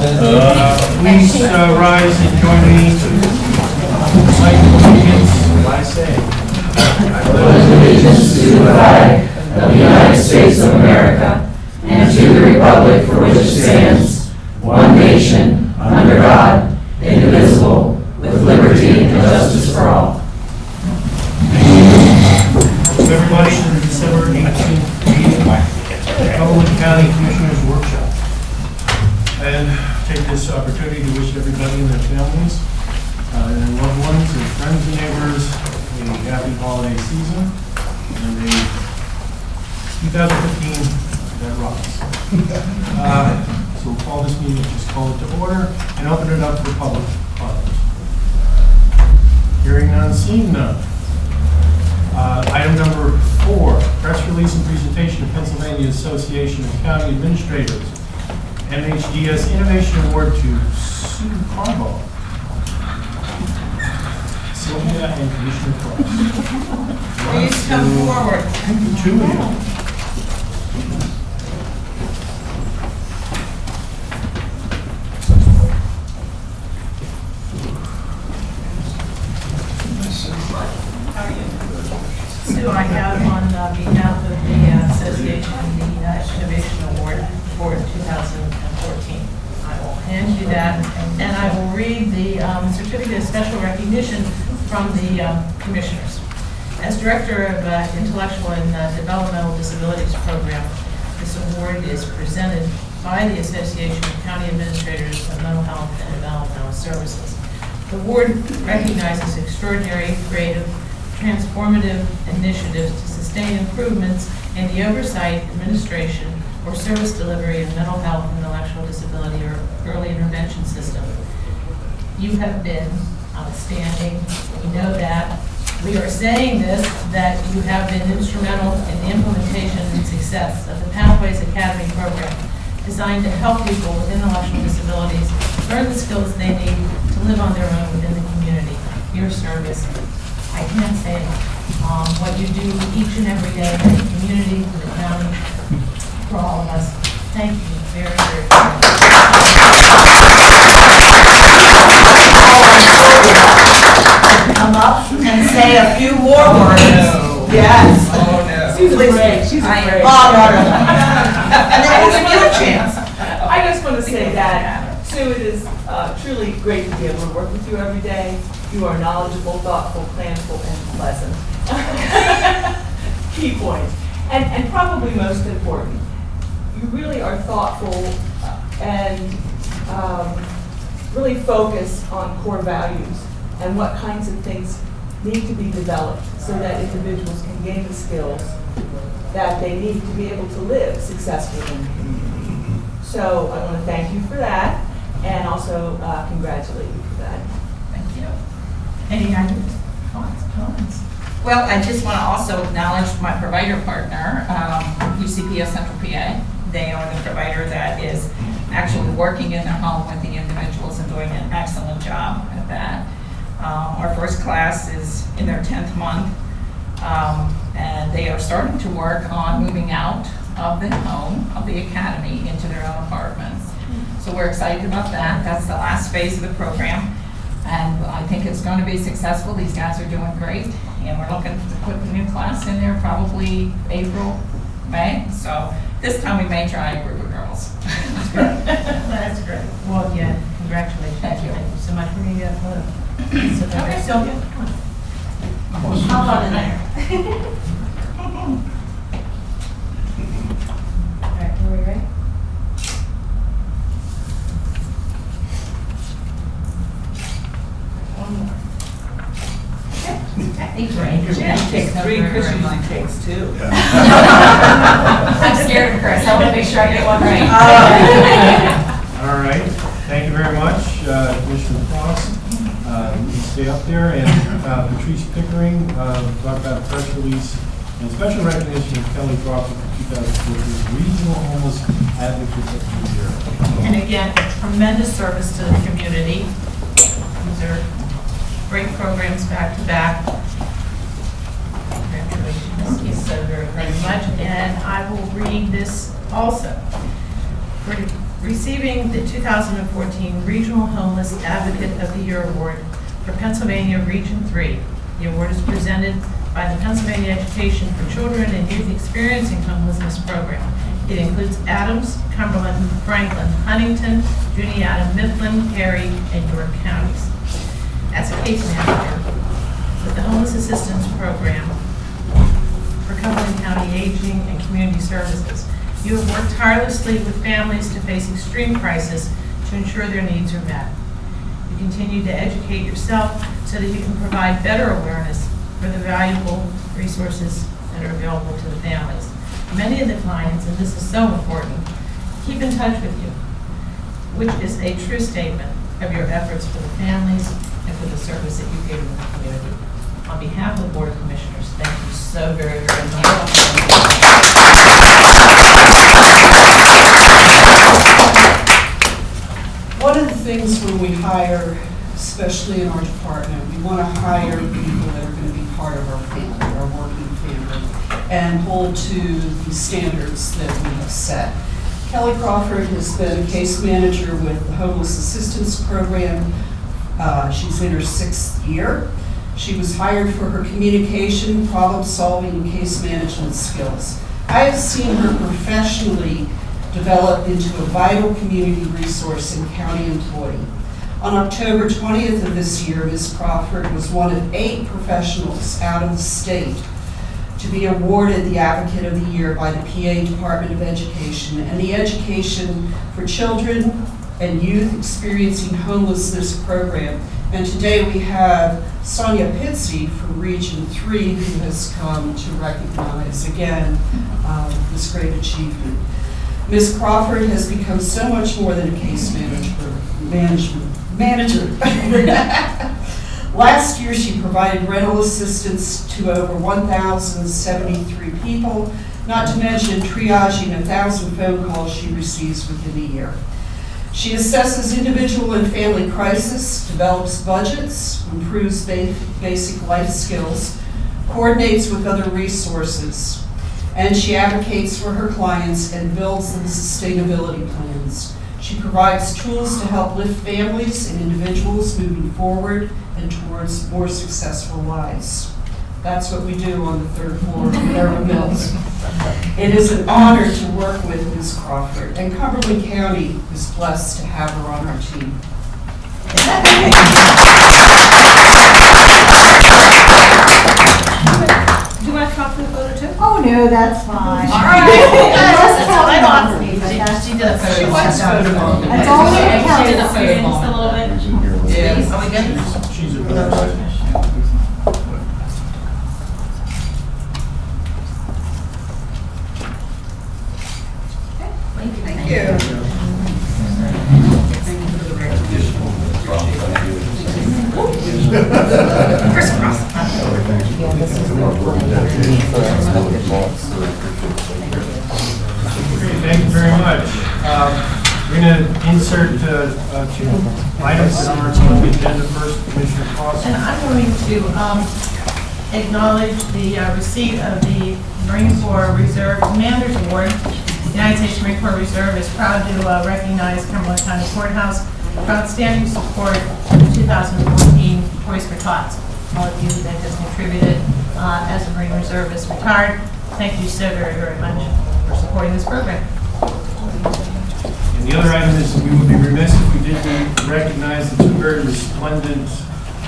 Please rise and join me to pledge allegiance. I say, I pledge allegiance to the flag of the United States of America and to the republic for which it stands, one nation, under God, indivisible, with liberty and justice for all. Everybody, to the December 18th meeting, Cumberland County Commissioners Workshop. And take this opportunity to wish everybody and their families and their loved ones and friends and neighbors a happy holiday season and a 2015 that rocks. So we'll call this meeting, just call it to order and open it up for public comments. Hearing none, seeing none. Item number 4, press release and presentation of Pennsylvania Association of County Administrators, MHDS Innovation Award to Sue Carbo, Sylvia, and Commissioner Cross. Please come forward. Two of you. So I have on behalf of the association the Innovation Award for 2014. I will hand you that, and I will read the certificate of special recognition from the commissioners. As director of Intellectual and Developmental Disabilities Program, this award is presented by the Association of County Administrators of Mental Health and Developmental Services. The award recognizes extraordinary, creative, transformative initiatives to sustain improvements in the oversight, administration, or service delivery of mental health, intellectual disability, or early intervention system. You have been outstanding. We know that. We are saying this, that you have been instrumental in the implementation and success of the Pathways Academy program, designed to help people with intellectual disabilities learn the skills they need to live on their own within the community. Your service, I can't say enough. What you do each and every day for the community, for the county, for all of us. Thank you very, very much. Come up and say a few more words. No. Yes. Oh, no. She's great. She's great. Oh, no. And then we'll give you a chance. I just want to say that, Sue, it is truly great to be able to work with you every day. You are knowledgeable, thoughtful, planful, and pleasant. Key point. And probably most important, you really are thoughtful and really focus on core values and what kinds of things need to be developed so that individuals can gain the skills that they need to be able to live successfully in the community. So I want to thank you for that and also congratulate you for that. Thank you. Any ideas, comments? Well, I just want to also acknowledge my provider partner, UCPS Central PA. They are the provider that is actually working in their home with the individuals and doing an excellent job at that. Our first class is in their 10th month, and they are starting to work on moving out of the home, of the academy, into their own apartments. So we're excited about that. That's the last phase of the program. And I think it's going to be successful. These guys are doing great. And we're looking to put the new class in there probably April, May. So this time we may try a group of girls. That's great. Well, yeah, congratulations. Thank you. Thank you so much. We're going to get a photo. Okay, Sylvia, come on. How about in there? All right, are we ready? One more. Thank you. It takes 3, Chris usually takes 2. I'm scared of Chris. I want to make sure I get one right. All right, thank you very much, Commissioner Cross. You can stay up there, and Patrice Pickering talked about a press release and special recognition of Kelly Crawford for 2014 Regional Homeless Advocate of the Year. And again, tremendous service to the community. These are great programs back to back. Congratulations. Thank you so very much. And I will read this also. Pretty Receiving the 2014 Regional Homeless Advocate of the Year Award for Pennsylvania Region 3. The award is presented by the Pennsylvania Education for Children and Youth Experiencing Homelessness Program. It includes Adams, Cumberland, Franklin, Huntington, Juniata, Mifflin, Perry, and York counties. As a case manager with the Homeless Assistance Program for Cumberland County Aging and Community Services, you have worked tirelessly with families to face extreme crisis to ensure their needs are met. You continue to educate yourself so that you can provide better awareness for the valuable resources that are available to the families. Many of the clients, and this is so important, keep in touch with you, which is a true statement of your efforts for the families and for the service that you give in the community. On behalf of the Board of Commissioners, thank you so very, very much. One of the things when we hire, especially in our department, we want to hire people that are going to be part of our family, our working family, and hold to the standards that we have set. Kelly Crawford has been a case manager with the Homeless Assistance Program. She's in her 6th year. She was hired for her communication, problem-solving, and case management skills. I have seen her professionally develop into a vital community resource and county employee. On October 20th of this year, Ms. Crawford was one of 8 professionals out of the state to be awarded the Advocate of the Year by the PA Department of Education and the Education for Children and Youth Experiencing Homelessness Program. And today we have Sonia Pitsy from Region 3 who has come to recognize again this great achievement. Ms. Crawford has become so much more than a case manager. Last year, she provided rental assistance to over 1,073 people, not to mention triaging 1,000 phone calls she receives within a year. She assesses individual and family crisis, develops budgets, improves basic life skills, coordinates with other resources, and she advocates for her clients and builds the sustainability plans. She provides tools to help lift families and individuals moving forward and towards more successful lives. That's what we do on the 3rd floor of Minerva Mills. It is an honor to work with Ms. Crawford, and Cumberland County is blessed to have her on our team. Do you want to come for the photo too? Oh, no, that's fine. All right. That's all I want for me, but She that's- did a photo. She likes photo moment. That's all we She can count. did a photo moment. A little bit. Yeah. Are we good? She's a good person. Thank you. Thank you very much. We're going to insert 2 items that are on the agenda first, Commissioner Cross. And I'm going to acknowledge the receipt of the Marine Corps Reserve Commander's Award. The United States Marine Corps Reserve is proud to recognize Cumberland County Courthouse for outstanding support of the 2014 Toys for Tots. All of you that have contributed as a Marine Reservist retired, thank you so very, very much for supporting this program. And the other item is we would be remiss if we didn't recognize the 2 very resplendent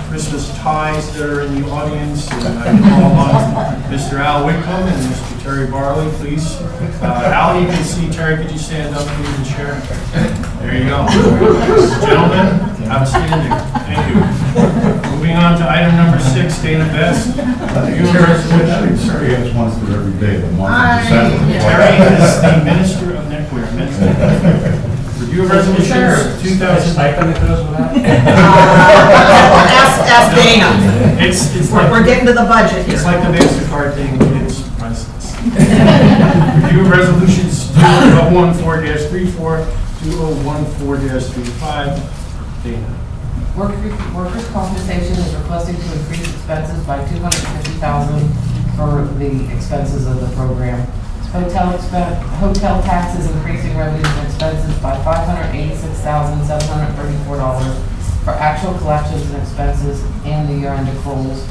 Christmas ties that are in the audience. And I call on Mr. Al Whitcomb and Mr. Terry Barley, please. Al, you can see. Terry, could you stand up, please, and share? There you go. Gentlemen, outstanding. Thank you. Moving on to item number 6, Dana Best. Terry has one for every day of the month of December. Terry is the Minister of Neckwear. Review of resolutions 2000. Ask Dana. It's like, We're getting to the budget here. it's like the MasterCard thing, it's priceless. Review of resolutions 2014-34, 2014-35. Dana. Workers' compensation is requesting to increase expenses by $250,000 for the expenses of the program. Hotel taxes increasing revenues and expenses by $586,734 for actual collections and expenses and the year-end accruals.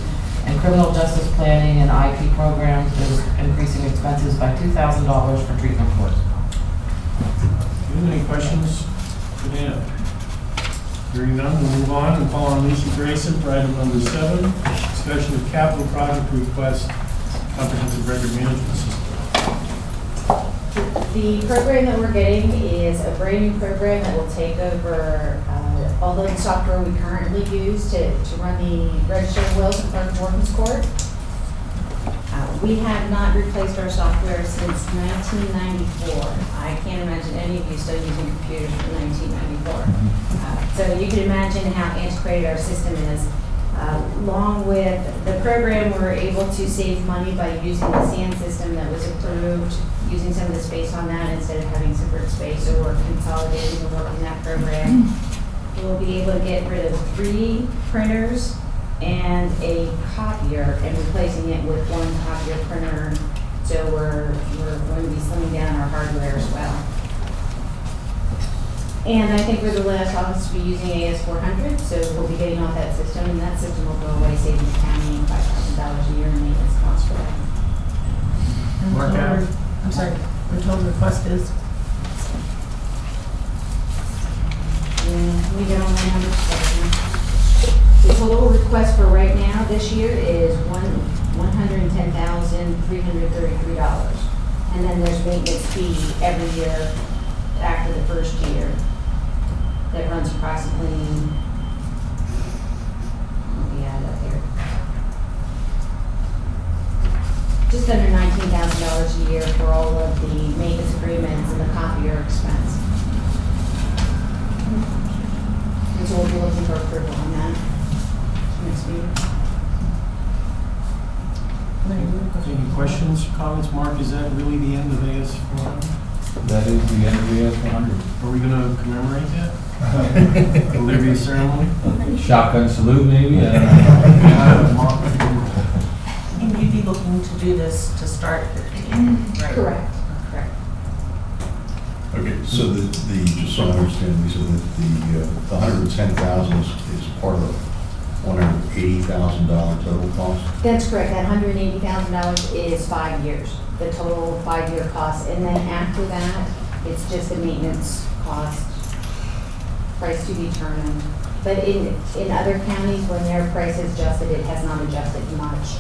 And criminal justice planning and IP programs is increasing expenses by $2,000 for treatment courts. Do you have any questions for Dan? Hearing none, we'll move on and call on Lisa Grayson for item number 7, discussion of capital project request, comprehensive record management system. The program that we're getting is a brand new program that will take over all the software we currently use to run the registered wills and clerk of workings court. We have not replaced our software since 1994. I can't imagine any of you still using computers from 1994. So you can imagine how antiquated our system is. Along with the program, we're able to save money by using the SAN system that was approved, using some of the space on that instead of having separate space, so we're consolidating the work in that program. We'll be able to get rid of 3 printers and a copier and replacing it with 1 copier printer. So we're going to be slimming down our hardware as well. And I think we're the last office to be using AS400, so we'll be getting off that system, and that system will go away, saving the county $5,000 a year in maintenance costs for that. Mark out. I'm sorry, the total request is? We get on my numbers. The total request for right now this year is $110,333. And then there's maintenance fee every year after the first year that runs approximately, let me add up here, just under $19,000 a year for all of the maintenance agreements and the copier expense. And so we'll be looking for approval on that next meeting. Any questions, comments? Mark, is that really the end of AS400? That is the end of the S100. Are we going to commemorate that? Will there be a ceremony? Shotgun salute, maybe? And you'd be looking to do this to start 15, right? Correct. Okay, so just so I understand, Lisa, that the 110,000 is part of the $180,000 total cost? That's correct. That $180,000 is 5 years, the total 5-year cost. And then after that, it's just a maintenance cost, price to be determined. But in other counties, when their price is adjusted, it has not adjusted much.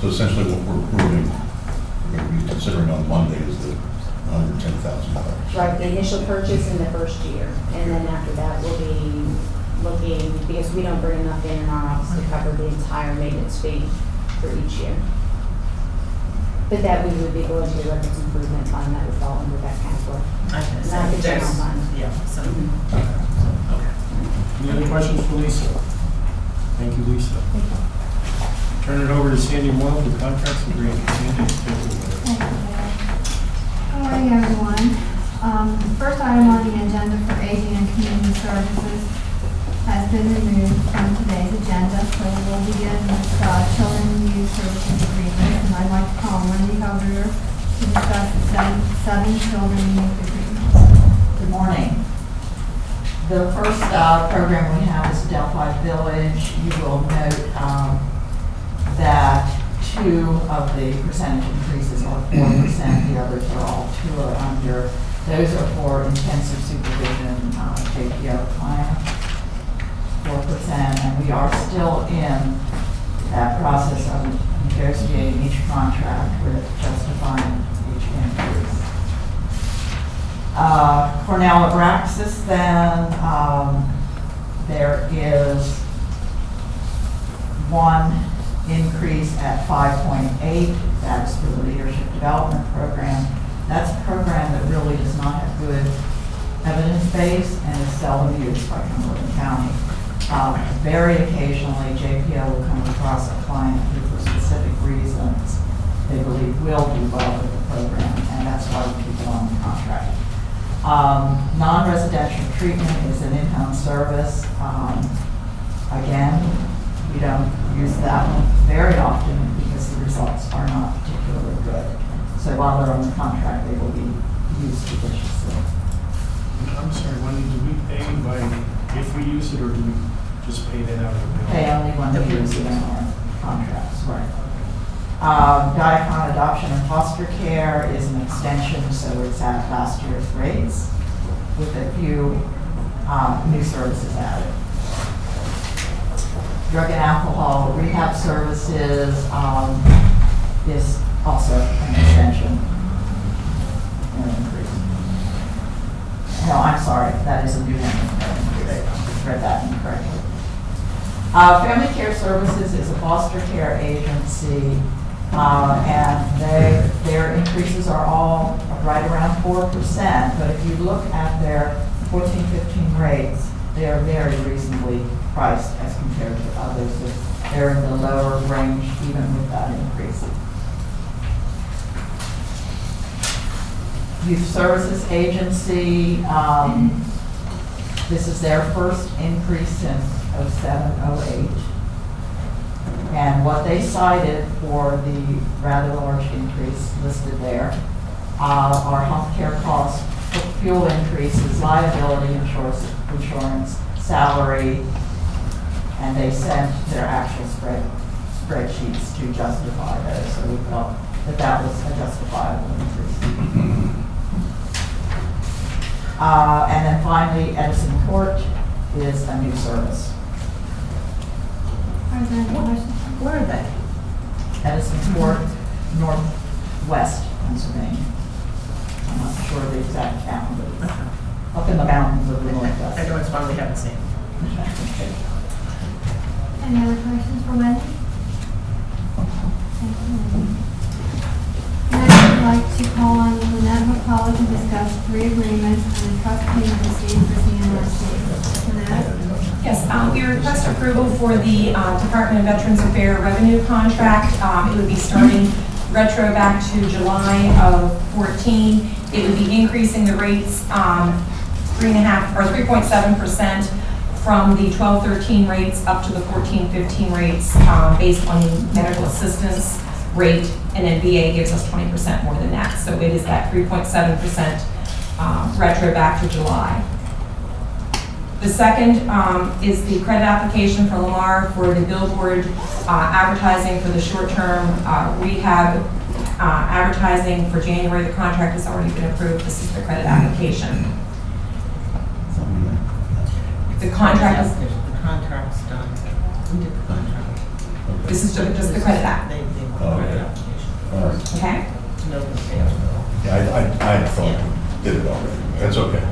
So essentially what we're going to be considering on Monday is the $110,000. Right, the initial purchase in the first year. And then after that, we'll be looking, because we don't bring enough in our office to cover the entire maintenance fee for each year. But that we would be going to the records improvement fund that would fall under that category. Not the general fund. Yeah, so, Okay. Any other questions for Lisa? Thank you, Lisa. Turn it over to Sandy Moyle for contracts and agreements. Sandy, take it away. Thank you, Mayor. Good morning, everyone. The first item on the agenda for Aging and Community Services has been removed from today's agenda, so we'll begin with Children and Youth Services Agreement, and I'd like to call Wendy Helder to discuss the seven Children and Youth Agreements. Good morning. The first program we have is Delphi Village. You will note that 2 of the percentage increases are 4%, the others are all 2 or under. Those are for intensive supervision JPO clients, 4%, and we are still in that process of negotiating each contract with justifying each increase. For now, Abraxas, then, there is 1 increase at 5.8. That is for the Leadership Development Program. That's a program that really does not have good evidence base and is seldom used by Cumberland County. Very occasionally, JPO will come across a client who, for specific reasons, they believe will do well with the program, and that's why we keep it on the contract. Non-residential treatment is an in-home service. Again, we don't use that one very often because the results are not particularly good. So while they're on the contract, they will be used judiciously. I'm sorry, Wendy, do we pay by, if we use it, or do we just pay that out of the bill? Pay only when we use it in our contracts, right. Diacon adoption and foster care is an extension, so it's at last year's rates with a few new services added. Drug and alcohol rehab services is also an extension and an increase. No, I'm sorry, that is a new one. I read that incorrectly. Family Care Services is a foster care agency, and their increases are all right around 4%, but if you look at their 14-15 rates, they are very reasonably priced as compared to others. They're in the lower range even with that increase. Youth Services Agency, this is their first increase since 07-08. And what they cited for the rather large increase listed there are healthcare costs, fuel increases, liability insurance, salary, and they sent their actual spreadsheets to justify those. So we felt that that was a justifiable increase. And then finally, Edison Court is a new service. President, questions? Where are they? Edison Court, northwest Pennsylvania. I'm not sure of the exact town, but it's up in the mountains of the northwest. I know it's one we haven't seen. Any other questions for Wendy? Thank you, Wendy. Next, I'd like to call on Lynette McCullough to discuss 3 agreements and a trust payment received for CNRC. Lynette? Yes, we request approval for the Department of Veterans Affairs revenue contract. It would be starting retro back to July of 14. It would be increasing the rates 3.7% from the 12-13 rates up to the 14-15 rates based on the medical assistance rate, and then VA gives us 20% more than that. So it is that 3.7% retro back to July. The second is the credit application for Lamar for the billboard advertising for the short-term rehab advertising for January. The contract has already been approved. This is the credit application. The contract is, The contract's done. Who did the contract? this is just the credit app, They want Oh, the credit okay. application. All right. okay? No, the sales bill. Yeah, I thought we did it already. That's okay.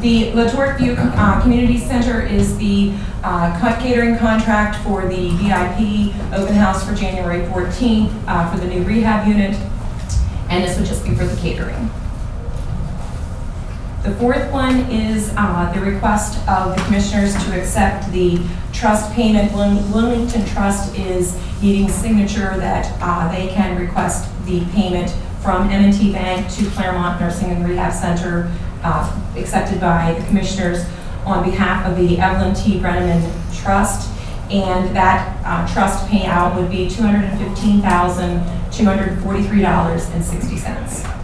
The Latorque View Community Center is the catering contract for the VIP open house for January 14th for the new rehab unit, and this would just be for the catering. The fourth one is the request of the commissioners to accept the trust payment. Wilmington Trust is needing signature that they can request the payment from M&T Bank to Claremont Nursing and Rehab Center, accepted by the commissioners on behalf of the Evelyn T. Brenneman Trust. And that trust payout would be $215,243.60.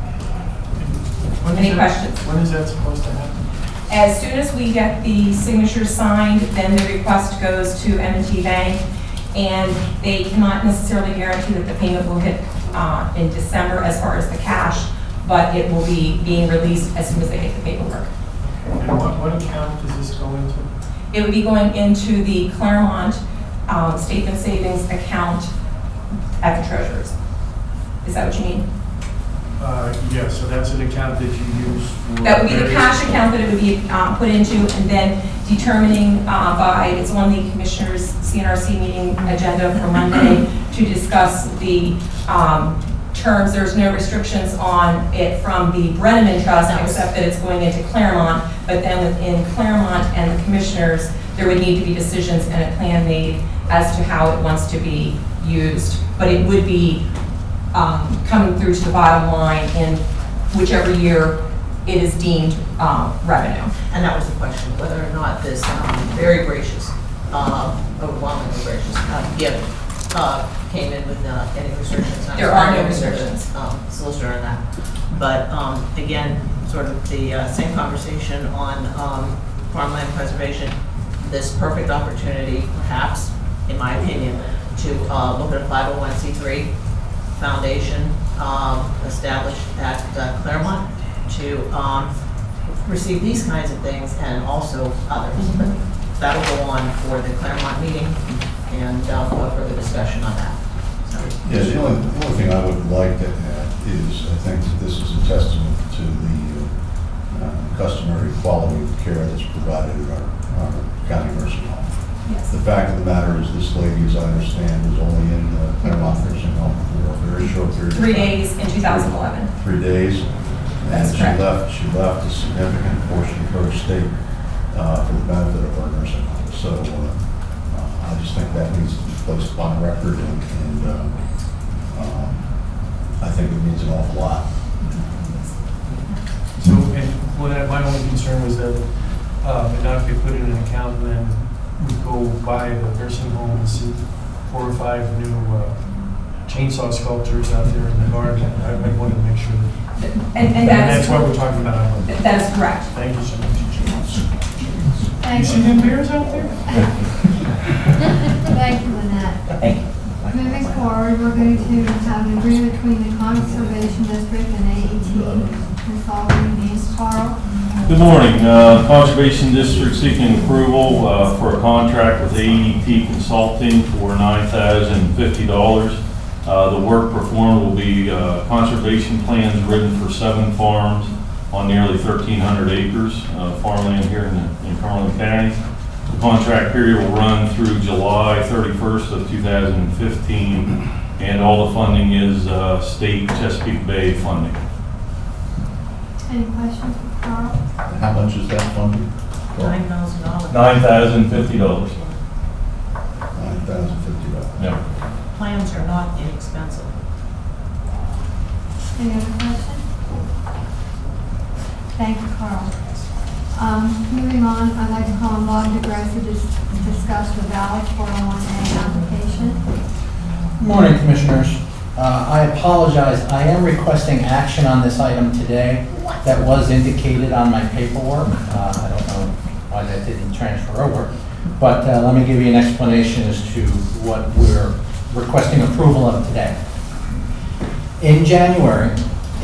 Any questions? When is that supposed to happen? As soon as we get the signatures signed, then the request goes to M&T Bank, and they cannot necessarily guarantee that the payment will hit in December as far as the cash, but it will be being released as soon as they get the paperwork. And what account does this go into? It would be going into the Claremont statement savings account at the treasurer's. Is that what you mean? Yeah, so that's an account that you use for... That would be the various- cash account that it would be put into, and then determining it's on the commissioners' CNRC meeting agenda for Monday to discuss the terms. There's no restrictions on it from the Brenneman Trust, except that it's going into Claremont, but then within Claremont and the commissioners, there would need to be decisions and a plan made as to how it wants to be used. But it would be coming through to the bottom line in whichever year it is deemed revenue. And that was the question, whether or not this very gracious, overwhelmingly gracious gift came in with any restrictions. There are no restrictions. Solicitor on that. But again, sort of the same conversation on farmland preservation. This perfect opportunity, perhaps, in my opinion, to look at a 501c3 foundation established at Claremont to receive these kinds of things and also others. That'll go on for the Claremont meeting and we'll have further discussion on that. So. Yeah, the only thing I would like to add is I think that this is a testament to the customary quality of care that's provided at our county nursing home. Yes. The fact of the matter is this lady, as I understand, was only in Claremont nursing home for a very short period of time. 3 days in 2011. 3 days. That's And correct. she left a significant portion of her estate for the benefit of our nursing home. So I just think that needs to be placed upon record, and I think it means an awful lot. So, and my only concern was that it not be put in an account and then we go buy the nursing home and see 4 or 5 new chainsaw sculptures out there in the garden. I wanted to make sure that, And that's what we're talking about. That is correct. Thank you so much. Thank You see them bears out there? Thank you, Lynette. Thank you. Moving forward, we're going to have an agreement between the Conservation District and AET. Ms. Albany, Ms. Carl. Good morning. Conservation District seeking approval for a contract with AET Consulting for $9,050. The work performed will be conservation plans written for 7 farms on nearly 1,300 acres of farmland here in Cumberland County. The contract period will run through July 31st of 2015, and all the funding is state Chesapeake Bay funding. Any questions for Carl? How much is that funding? $9,000. $9,050. $9,050. Yep. Plans are not inexpensive. Any other questions? Thank you, Carl. Moving on, I'd like to call on Bob DeGrasse to discuss the valid 401A application. Good morning, Commissioners. I apologize. I am requesting action on this item today. That was indicated on my paperwork. I don't know why that didn't transfer over. But let me give you an explanation as to what we're requesting approval of today. In January,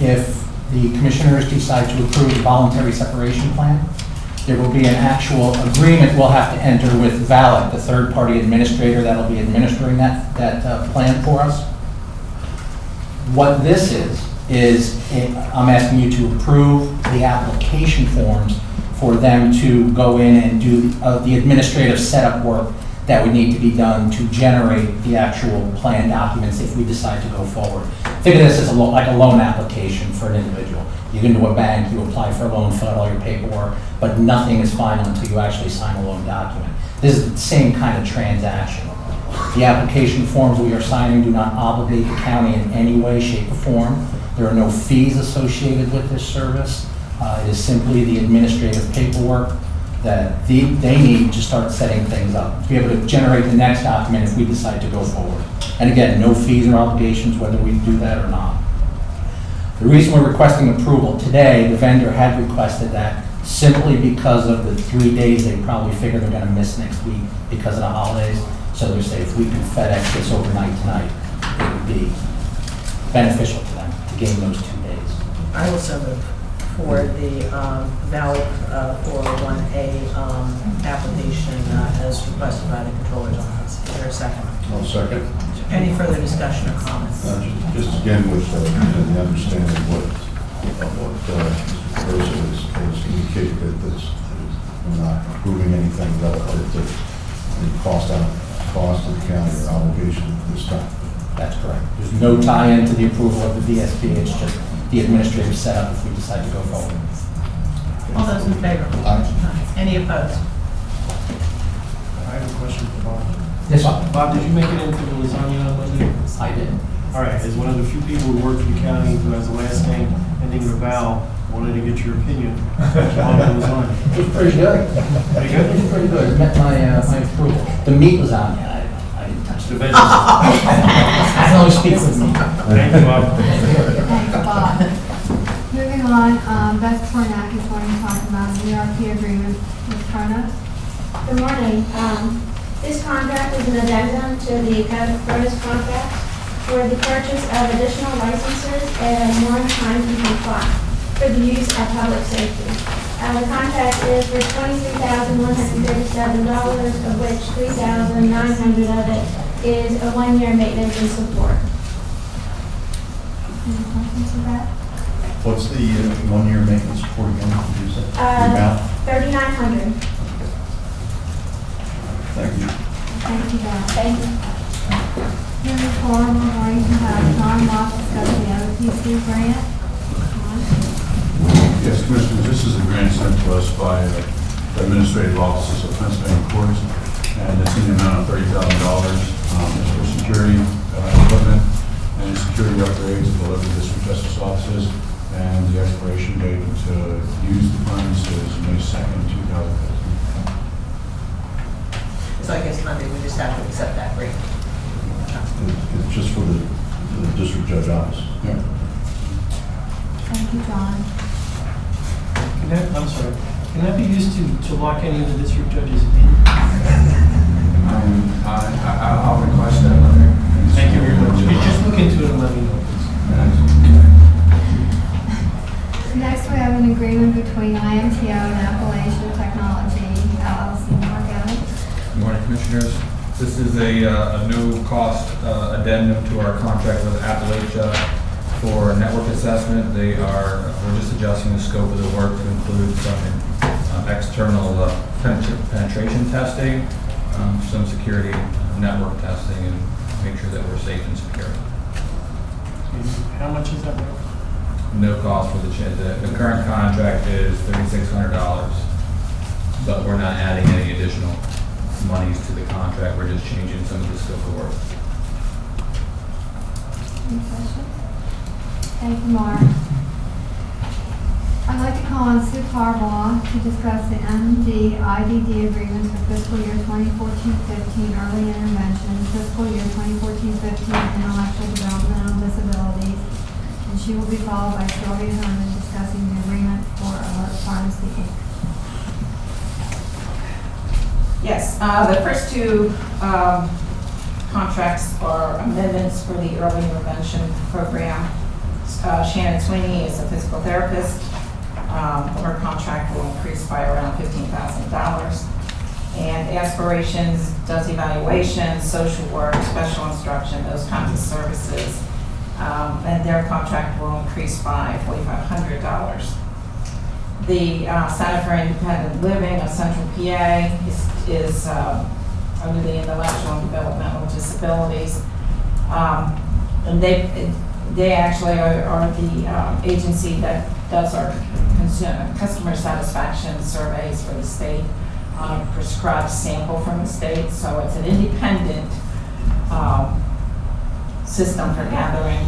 if the Commissioners decide to approve the voluntary separation plan, there will be an actual agreement we'll have to enter with VALIC, the third-party administrator that'll be administering that plan for us. What this is I'm asking you to approve the application forms for them to go in and do the administrative setup work that would need to be done to generate the actual plan documents if we decide to go forward. Think of this as like a loan application for an individual. You go into a bank, you apply for a loan, fill out all your paperwork, but nothing is final until you actually sign a loan document. This is the same kind of transaction. The application forms we are signing do not obligate the county in any way, shape, or form. There are no fees associated with this service. It is simply the administrative paperwork that they need to start setting things up, to be able to generate the next document if we decide to go forward. And again, no fees or obligations whether we do that or not. The reason we're requesting approval today, the vendor had requested that simply because of the 3 days they probably figure they're going to miss next week because of the holidays. So they say if we can FedEx this overnight tonight, it would be beneficial to them to gain those 2 days. I also move for the valid 401A application as requested by the Controller's Office. Is there a second? I'll second. Any further discussion or comments? Just again with the understanding of what Mr. Rosa has indicated, that we're not approving anything relative to the cost of the county or obligation at this time. That's correct. There's no tie-in to the approval of the VSB. It's just the administrative setup if we decide to go forward. All those in favor? Aye. Any opposed? I have a question for Bob. Yes, sir. Bob, did you make it into the lasagna on Monday? I did. All right, as one of the few people who work for the county who has the last name ending in a vowel, wanted to get your opinion on the lasagna. It was pretty good. Pretty good? It was pretty good. It met my approval. The meat lasagna, I didn't touch Division. I can only speak for me. Thank you, Bob. Thanks, Bob. Moving on, Beth Tornak is going to talk about the ERP agreement with Kronos. Good morning. This contract is an addendum to the Kronos contract for the purchase of additional licenses and one-time fund for the use of public safety. The contract is for $23,137, of which $3,900 of it is a one-year maintenance and support. Any questions for that? What's the one-year maintenance support again? Did you say? The amount? $3,900. Thank you. Thank you, Beth. Thank you. Moving forward, we're going to have John Moss discuss the OTC grant. Yes, Commissioners, this is a grant sent to us by the administrative offices of Pennsylvania courts, and it's in the amount of $30,000. It's for security equipment and security upgrades at the local district justice offices, and the expiration date to use the funds is May 2nd, 2015. So I guess Monday, we just have to accept that grant. It's just for the district judge office. Yeah. Thank you, John. Can that, I'm sorry, can that be used to lock any of the district judges in? I'll request that. Thank you very much. Could you just look into it and let me know, please? Next, we have an agreement between IMTO and Appalachian Technology LLC. Mark Evans. Good morning, Commissioners. This is a new cost addendum to our contract with Appalachia for network assessment. We're just adjusting the scope of the work to include some external penetration testing, some security network testing, and make sure that we're safe and secure. How much is that? No cost for the change. The current contract is $3,600, but we're not adding any additional monies to the contract. We're just changing some of the scope of work. Any questions? Thank you, Mark. I'd like to call on Sue Harbaugh to discuss the MD-IDD agreements for fiscal year 2014-15 early intervention, fiscal year 2014-15 intellectual developmental disabilities, and she will be followed by Sylvia Herman discussing the agreement for Alert Pharmacy Inc. Yes, the first two contracts are amendments for the early intervention program. Shannon Sweeney is a physical therapist. Her contract will increase by around $15,000. And Aspirations does evaluations, social work, special instruction, those kinds of services. And their contract will increase by $4,500. The Center for Independent Living of Central PA is under the Intellectual and Developmental Disabilities. And they actually are the agency that does our customer satisfaction surveys for the state on a prescribed sample from the state. So it's an independent system for gathering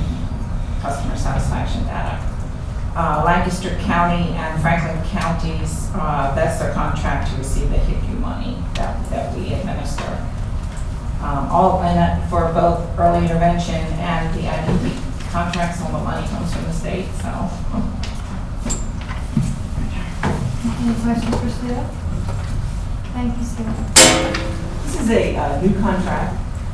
customer satisfaction data. Lancaster County and Franklin counties, that's their contract to receive the HICU money that we administer. For both early intervention and the IDD contracts, all the money comes from the state, so. Any questions for Sue? Thank you, Sue. This is a new contract.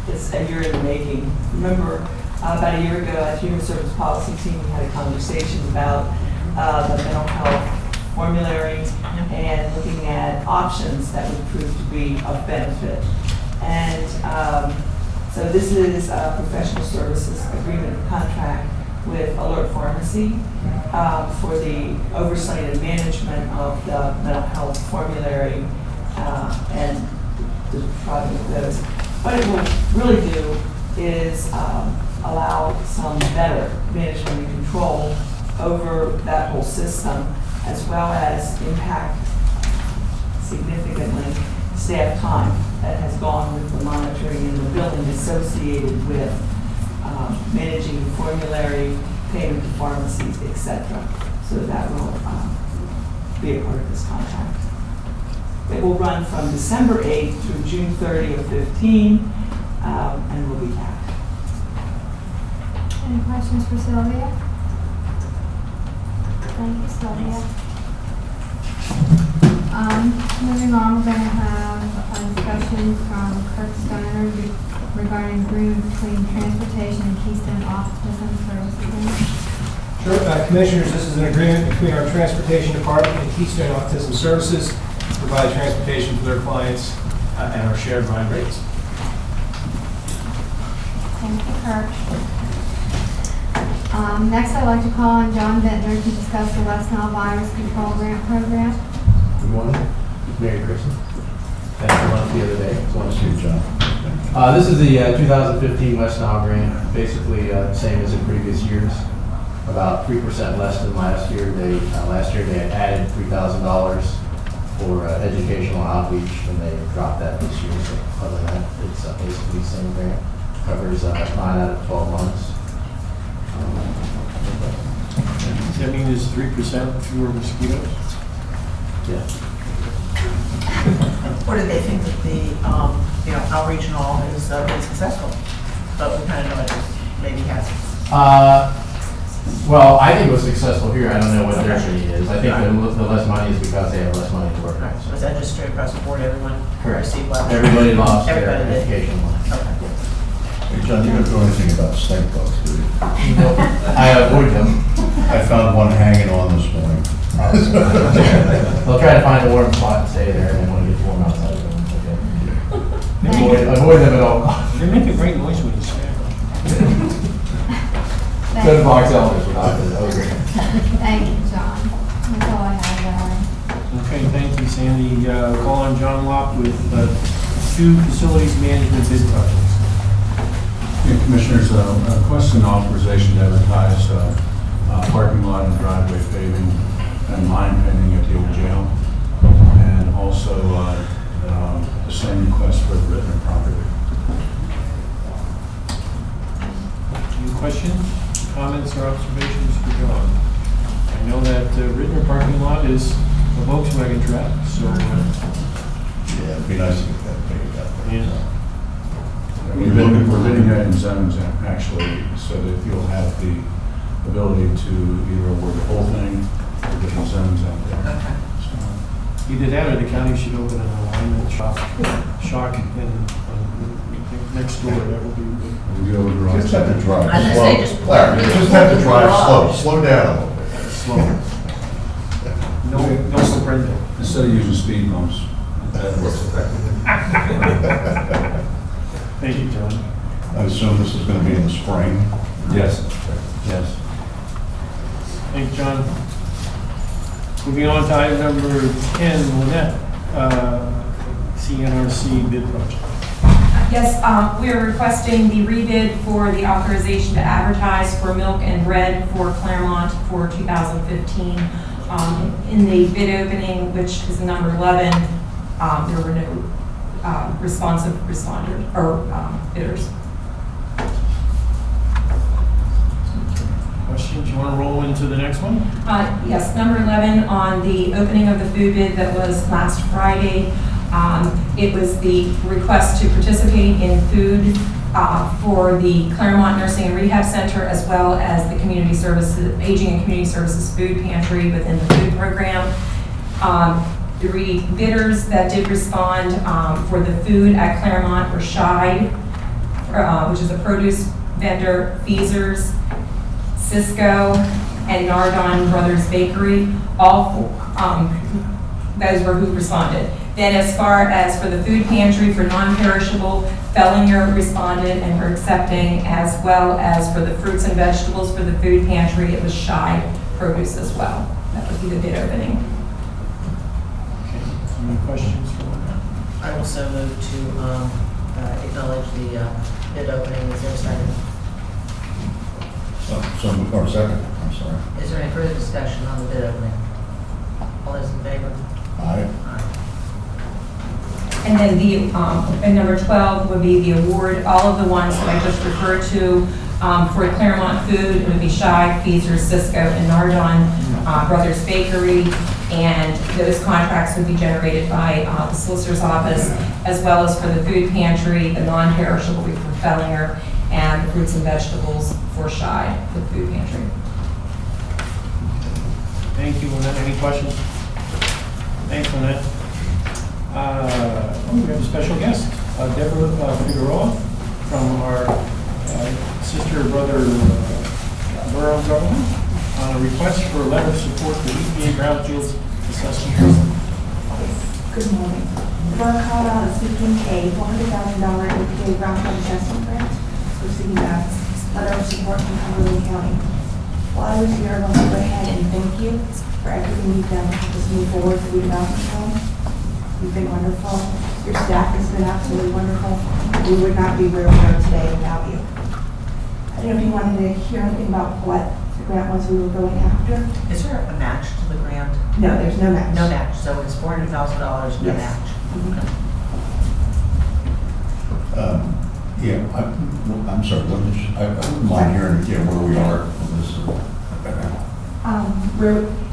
It's a year in the making. Remember, about a year ago at Human Service Policy Team, we had a conversation about the mental health formulary and looking at options that would prove to be of benefit. And so this is a professional services agreement contract with Alert Pharmacy for the oversight and management of the mental health formulary and the prescribing of those. What it will really do is allow some better management and control over that whole system, as well as impact significantly staff time that has gone with the monitoring and the billing associated with managing the formulary, payment to pharmacies, etc. So that will be a part of this contract. It will run from December 8th through June 30 of 15. and will be taxed. Any questions for Sylvia? Thank you, Sylvia. Moving on, we're going to have a discussion from Kirk Steiner regarding agreement between transportation and Keystone Autism Services. Sure. Commissioners, this is an agreement between our Transportation Department and Keystone Autism Services to provide transportation for their clients at our shared ride rates. Thank you, Kirk. Next, I'd like to call on John Ventnor to discuss the West Nile Virus Control Grant Program. Good morning. Merry Christmas. Thanks for lunch the other day. It's nice to see you, John. This is the 2015 West Nile grant, basically same as in previous years, about 3% less than last year. Last year they had added $3,000 for educational outreach, and they dropped that this year. So other than that, it's basically the same grant. Covers 9 out of 12 months. Does that mean there's 3% fewer mosquitoes? Yeah. Or do they think that the, outreach and all has been successful? But we kind of know it maybe hasn't. Well, I think it was successful here. I don't know what their fee is. I think the less money is because they have less money to work with. So is that just straight across the board, everyone? Correct. Received less? Everybody lost their Everybody did. education line. Okay. Hey, John, you don't know anything about stink bugs, do you? I avoid them. I found one hanging on this morning. They'll try to find a warm spot and stay there, and then when it gets warm outside, they'll avoid them at all costs. They make a great noise when you stand. Good box elders without the ogre. Thank you, John. That's all I have, Valerie. Okay, thank you, Sandy. Call on John Locke with 2 facilities management bid projects. Yeah, Commissioners, requesting authorization to advertise parking lot and driveway paving and line painting at the old jail. And also the same request for the Rittner property. Any questions, comments, or observations for John? I know that Rittner parking lot is a Volkswagen track, so Yeah, it'd be nice to get that paved out there. yeah. We're bidding that in zones actually, so that you'll have the ability to either award the whole thing or different zones out there. Okay. Either that or the county should open an alignment shop in next door. That would be good. We go over garage. Just have to drive I was gonna slow. say, just Larry, you just have to drive slow. garage. Slow down a little bit. Slow. No surrender. Instead of using speed bumps, that works effectively. Thank you, John. I assume this is going to be in the spring. Yes. Yes. Thank you, John. Moving on to item number 10, Lynette, CNRC bid project. Yes, we are requesting the rebid for the authorization to advertise for milk and bread for Claremont for 2015. In the bid opening, which is number 11, there were no responsive responders or bidders. Questions? You want to roll into the next one? Yes, number 11 on the opening of the food bid that was last Friday. It was the request to participate in food for the Claremont Nursing and Rehab Center, as well as the Community Services, Aging and Community Services Food Pantry within the food program. The bidders that did respond for the food at Claremont were Scheid, which is a produce vendor, Feasers, Cisco, and Nardon Brothers Bakery. All four, those were who responded. Then as far as for the food pantry for non-perishable, Fellinger responded and were accepting, as well as for the fruits and vegetables for the food pantry, it was Scheid Produce as well. That would be the bid opening. Okay. Any questions for Lynette? I also move to acknowledge the bid opening. Is there a second? Or second, I'm sorry. Is there any further discussion on the bid opening? All those in favor? Aye. Aye. And then the, and number 12 would be the award. All of the ones that I just referred to For Claremont Food, it would be Shy, Feezer, Cisco, and Nardon Brothers Bakery. And those contracts would be generated by the solicitor's office, as well as for the food pantry, the non-perishable for Fellinger, and the fruits and vegetables for Shy, for the food pantry. Thank you, Lynette. Any questions? Thanks, Lynette. We have a special guest, Deborah Figueroa from our sister brother borough government on a request for a letter of support for EPA brownfields assessment. Good morning. The Borough of Colorado is seeking a $100,000 EPA brownfield assessment grant, receiving a letter of support from Cumberland County. While I was here, I want to go ahead and thank you for everything you've done to help us move forward with the redevelopment plan. You've been wonderful. Your staff has been absolutely wonderful. We would not be where we are today without you. I don't know if you wanted to hear anything about what the grant was we were going after. Is there a match to the grant? No, there's no match. No match, so it's $400,000, no Yes. match. Yeah, I'm sorry, what did you, I wouldn't mind hearing, where we are on this.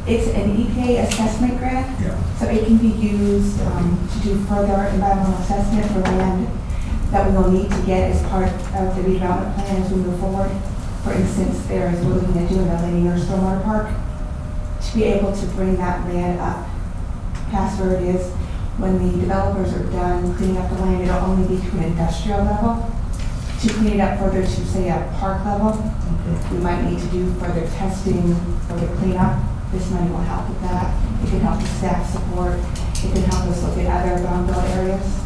It's an EPA assessment grant. Yeah. So it can be used to do further environmental assessment for land that we will need to get as part of the redevelopment plan as we move forward. For instance, we're looking at doing a linear stormwater park. To be able to bring that land up past where it is, when the developers are done cleaning up the land, it'll only be to an industrial level. To clean it up further to, say, a park level, we might need to do further testing, further cleanup. This money will help with that. It can help with staff support. It can help us look at other brownfield areas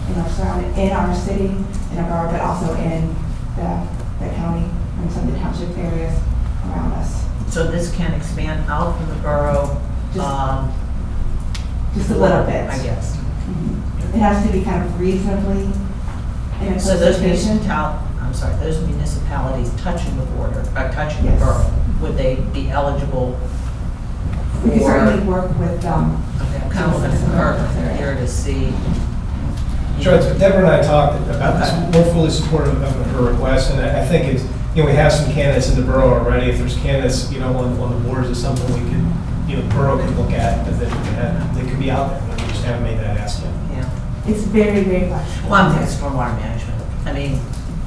in our city, in our borough, but also in the county and some of the township areas around us. So this can expand out from the borough? Just a little bit. I guess. Mm-hmm. It has to be kind of reasonably in a So those those municipalities touching the border, touching the borough, would they be eligible? We can certainly work with them. Okay, I'm kind of looking for her here to see. Sure, so Deborah and I talked about this. We're fully supportive of her request, and I think it's, we have some candidates in the borough already. If there's candidates, on the boards, it's something we could, the borough can look at, that they could be out there, but we just haven't made that ask yet. Yeah. It's very, very flexible. Well, I'm thinking stormwater management. I mean,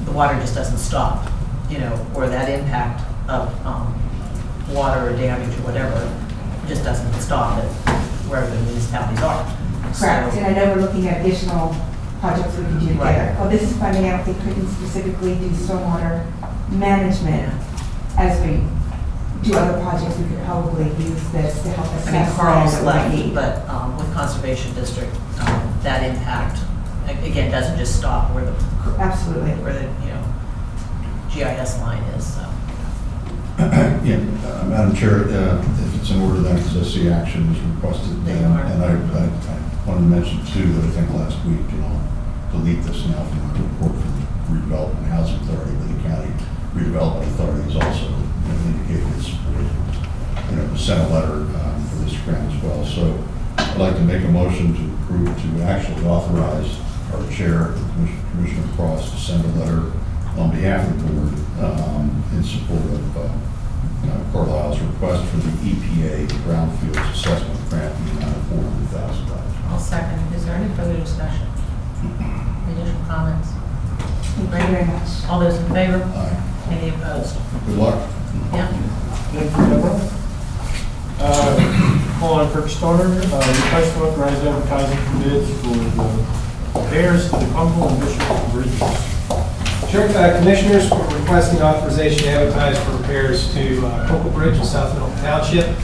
the water just doesn't stop, or that impact of water or damage or whatever just doesn't stop at wherever the municipalities are. Correct, and I know we're looking at additional projects we can do there. Well, this is funding, I don't think we can specifically do stormwater management. As we do other projects, we could probably use this to help assess. I mean, Carl's what we left, need. but with Conservation District, that impact, again, doesn't just stop where the Absolutely. where the GIS line is. So. Yeah, Madam Chair, if it's in order, then SSC action is requested. They are. And I wanted to mention too, that I think last week, delete this now from the report from the Redevelopment Housing Authority, but the County Redevelopment Authority has also indicated its support, sent a letter for this grant as well. So I'd like to make a motion to approve, to actually authorize our chair, Commissioner Cross, to send a letter on behalf of the board in support of Carlisle's request for the EPA Brownfields Assessment Grant in the amount of $400,000. I'll second. Is there any further discussion? Additional comments? Thank you very much. All those in favor? Aye. Any opposed? Good luck. Yeah. Thank you, Deborah. Call on purchase order, request to authorize advertising for bids for the repairs to the Cumberland Bishop Bridge. Sure, Commissioners, we're requesting authorization to advertise for repairs to Cocoa Bridge in South Middleton Township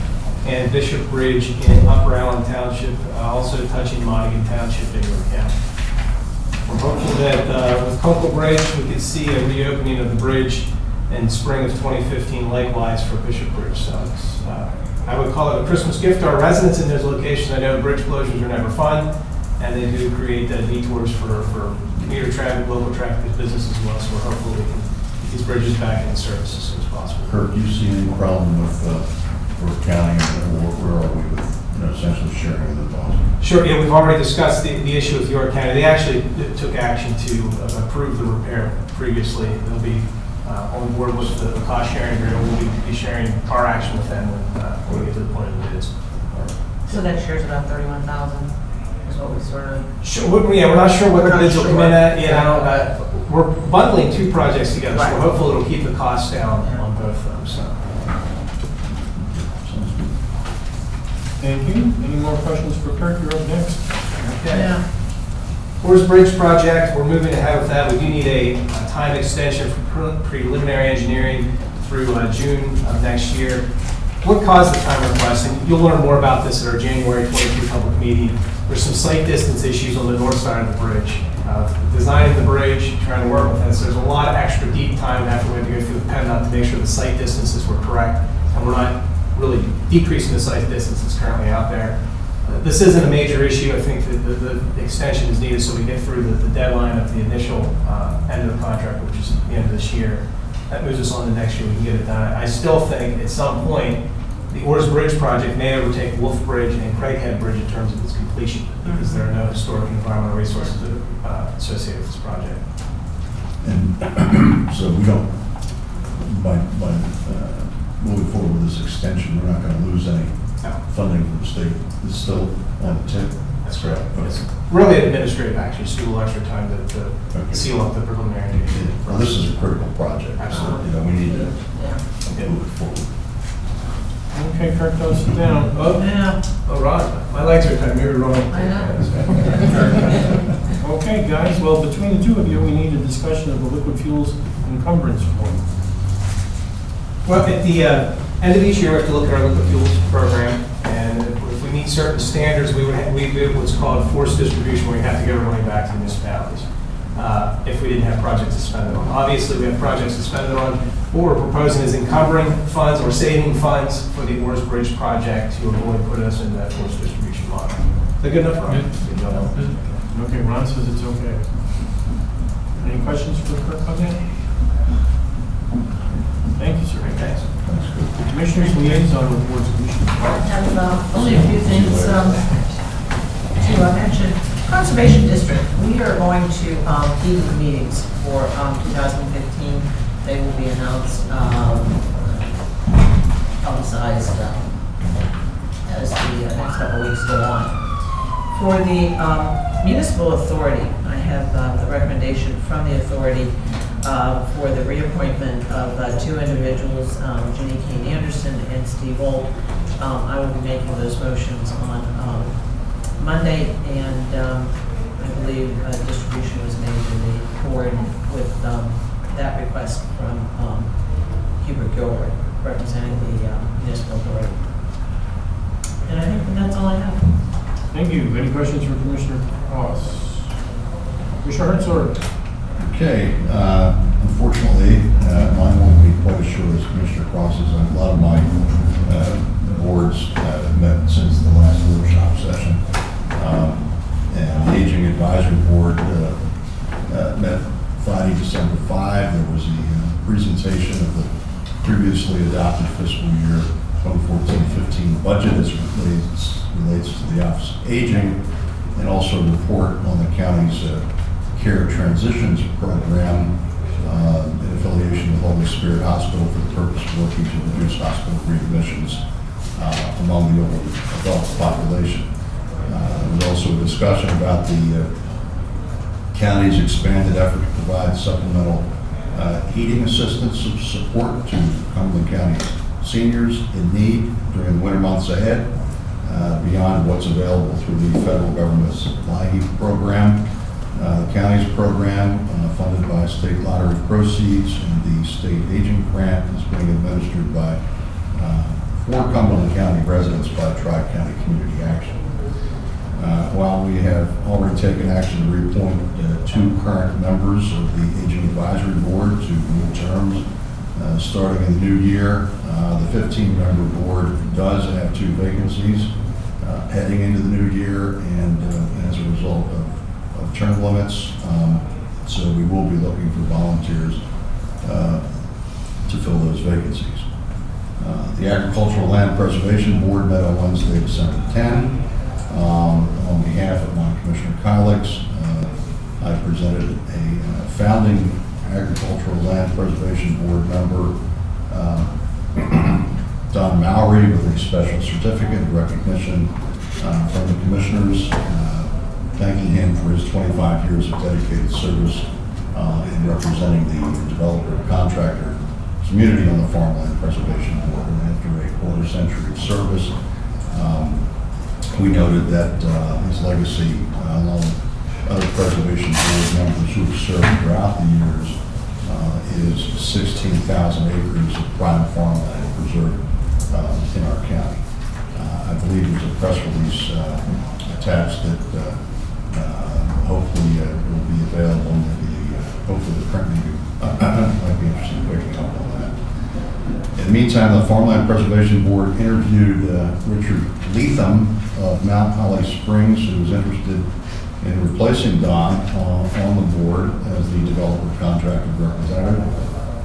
and Bishop Bridge in Upper Allen Township, also touching Montague Township in York County. We're hopeful that with Cocoa Bridge, we could see a reopening of the bridge in spring of 2015, likewise for Bishop Bridge. So it's, I would call it a Christmas gift to our residents in those locations. I know bridge closures are never fun, and they do create detours for commuter traffic, local traffic, business as well. So we're hopeful we can get these bridges back in service as soon as possible. Kirk, you see any problem with York County, or where are we with essentially sharing the cost? Sure, yeah, we've already discussed the issue with York County. They actually took action to approve the repair previously. They'll be on board with the cost sharing agreement, we'll be sharing our action with them when we get to the point of the bids. So that share's about 31,000 is what we sort of. Sure, we're not sure what the bids will come in at, Exactly. we're bundling two projects together, so Right. we're hopeful it'll keep the costs down on both of them, so. Thank you. Any more questions for Kirk? You're up next. Okay. Yeah. Forest Bridge project, we're moving ahead with that. We do need a time extension for preliminary engineering through June of next year. What caused the time request? And you'll learn more about this at our January 22 public meeting. There's some site distance issues on the north side of the bridge. Designing the bridge, trying to work with this, there's a lot of extra deep time after we had to go through the PennDOT to make sure the site distances were correct, and we're not really decreasing the site distances currently out there. This isn't a major issue. I think that the extension is needed so we get through the deadline of the initial end of the contract, which is the end of this year. That moves us on to next year. We can get it done. I still think at some point the Orrs Bridge project may overtake Wolf Bridge and Craighead Bridge in terms of its completion, because there are no historic and environmental resources that are associated with this project. And so we don't, by moving forward with this extension, we're not going to lose any funding from the state. It's still on the tip. That's correct. Okay. It's really administrative action, just a little extra time to Okay. seal up the preliminary engineering. Well, this is a critical project. Absolutely. You know, we need to Yeah. move it forward. Okay, Kirk, don't sit down. Oh, Yeah. oh, Ron, my legs are tired, maybe wrong. I know. Okay, guys, well, between the two of you, we need a discussion of the liquid fuels encumbrance form. Well, at the end of each year, we have to look at our liquid fuels program, and if we meet certain standards, we do what's called forced distribution, where we have to give our money back to municipalities if we didn't have projects to spend it on. Obviously, we have projects to spend it on. What we're proposing is encumbering funds or saving funds for the Orrs Bridge project to avoid putting us into that forced distribution model. Is that good enough, Ron? Good job. Okay, Ron says it's okay. Any questions for Kirk on that? Thank you, sir. Thanks. Commissioners liaison reports, Commissioner. I have only a few things to mention. Conservation District, we are going to keep the meetings for 2015. They will be announced, publicized as the next couple of weeks go on. For the municipal authority, I have the recommendation from the authority for the reappointment of two individuals, Jenny Kane Anderson and Steve Old. I will be making those motions on Monday, and I believe distribution was made to the board with that request from Hubert Gilroy, representing the municipal authority. And I think that's all I have. Thank you. Any questions for Commissioner Ross? Commissioner Herzog? Okay, unfortunately, mine won't be quite as short as Commissioner Cross's. A lot of my boards have met since the last workshop session. And the Aging Advisory Board met Friday, December 5. There was a presentation of the previously adopted fiscal year 2014-15 budget as it relates to the Office of Aging, and also a report on the county's care transitions program in affiliation with Holy Spirit Hospital for the purpose of working to reduce hospital readmissions among the older adult population. There was also a discussion about the county's expanded effort to provide supplemental heating assistance and support to Cumberland County seniors in need during the winter months ahead, beyond what's available through the federal government's supply heat program. The county's program, funded by state lottery proceeds and the state aging grant, is being administered by for Cumberland County residents by Tri-County Community Action. While we have already taken action to reappoint two current members of the Aging Advisory Board to new terms starting in the new year, the 15-member board does have two vacancies heading into the new year, and as a result of term limits, so we will be looking for volunteers to fill those vacancies. The Agricultural Land Preservation Board met on Wednesday, December 10. On behalf of my Commissioner colleagues, I presented a founding Agricultural Land Preservation Board member, Don Mowry, with a special certificate of recognition from the commissioners, thanking him for his 25 years of dedicated service in representing the developer and contractor community on the Farmland Preservation Board. And after a quarter-century of service, we noted that his legacy, along with other preservation board members who have served throughout the years, is 16,000 acres of prime farmland preserved in our county. I believe there's a press release attached that hopefully will be available. Maybe hopefully the print media might be interested in picking up on that. In the meantime, the Farmland Preservation Board interviewed Richard Leatham of Mount Holly Springs, who was interested in replacing Don on the board as the developer contractor representative.